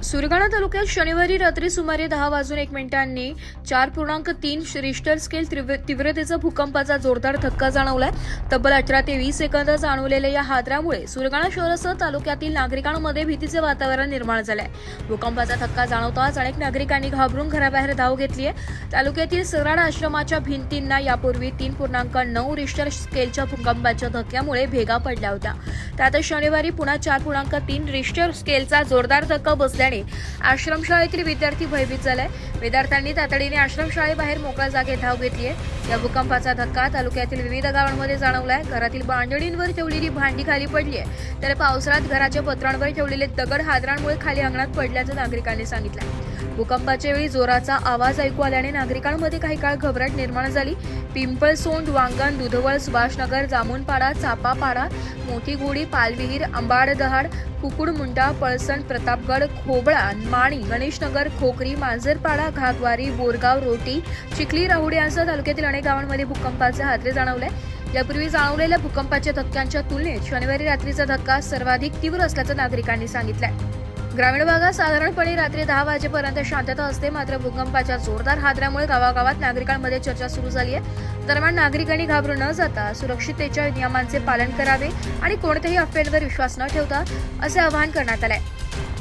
सुरगाणा तालुक्यात शनिवारी रात्री सुमारे 10:01 4.3 रिश्टर स्केल तीव्रतेचा भूकंपाचा जोरदार धक्का जाणवलाय। तब्बल 18 ते 20 सेकंद जाणवलेल्या या हादऱ्यामुळे सुरगाणा शहरासह तालुक्यातील नागरिकांमध्ये भीतीचे वातावरण निर्माण झालंय। भूकंपाचा धक्का जाणवताच अनेक नागरिकांनी घाबरून घराबाहेर धाव घेतली आहे। तालुक्यातील सराड आश्रमाच्या भिंतींना यापूर्वी 3.9 रिश्टर स्केलच्या भूकंपाच्या धक्क्यामुळे भेगा पडल्या होत्या। त्यात शनिवारी पुन्हा 4.3 रिश्टर स्केलचा जोरदार धक्का बसल्याने आश्रमशाळेतील विद्यार्थी भयभीत झालाय। विद्यार्थ्यांनी तातडीने आश्रमशाळेबाहेर मोकळ्या जागेत धाव घेतली आहे। या भूकंपाचा धक्का तालुक्यातील विविध गावांमध्ये जाणवलाय। घरातील बांधणींवर ठेवलेली भांडी खाली पडली आहे, तर पावसाळ्यात घराच्या पत्रांवर ठेवलेले दगड हादरांमुळे खाली अंगणात पडल्याचं नागरिकांनी सांगितलं। भूकंपाच्या वेळी जोराचा आवाज ऐकू आल्याने नागरिकांमध्ये काही काळ घबराट निर्माण झाली। पिंपळसोंड, वांगण, दुधवळ, सुभाषनगर, जामुनपाडा, चापापाडा, मोठी गुडी, पालविहीर, अंबाड दहाड, कुकुडमुंडा, पळसण, प्रतापगड, खोबळा, माणी, गणेशनगर, खोकरी, मांजरपाडा, घागवारी, बोरगाव, रोटी, चिखली, राहुडी यांसह तालुक्यातील अनेक गावांमध्ये भूकंपाचे हादरे जाणवले। यापूर्वी जाणवलेल्या भूकंपाच्या धक्क्यांच्या तुलनेत शनिवारी रात्रीचा धक्का सर्वाधिक तीव्र असल्याचं नागरिकांनी सांगितलंय। ग्रामीण भागात साधारणपणे रात्री 10 वाजेपर्यंत शांतता असते, मात्र भूकंपाच्या जोरदार हादऱ्यामुळे गावागावात नागरिकांमध्ये चर्चा सुरू झाली आहे। दरम्यान नागरिकांनी घाबरून न जाता सुरक्षिततेच्या नियमांचे पालन करावे आणि कोणत्याही अफवेवर विश्वास न ठेवता असे आवाहन करण्यात आले।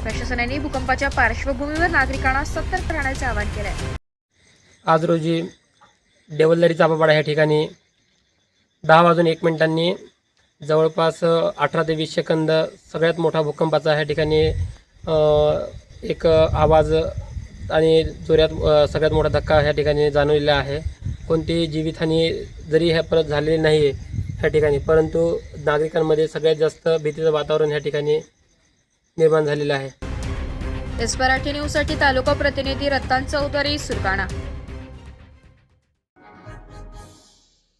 प्रशासनाने भूकंपाच्या पार्श्वभूमीवर नागरिकांना सतर्क राहण्याचे आवाहन केले। आज रोजी देवलदरी चापापाडा या ठिकाणी 10:01 जवळपास 18 ते 20 सेकंद सगळ्यात मोठा भूकंपाचा ह्या ठिकाणी एक आवाज आणि जोरात सगळ्यात मोठा धक्का ह्या ठिकाणी जाणवलेला आहे। कोणतीही जीवितहानी जरी ह्या परत झालेली नाही आहे ह्या ठिकाणी, परंतु नागरिकांमध्ये सगळ्यात जास्त भीतीचं वातावरण ह्या ठिकाणी निर्माण झालेलं आहे। एस मराठी न्यूजसाठी तालुका प्रतिनिधी रत्तान चौधरी, सुरगाणा।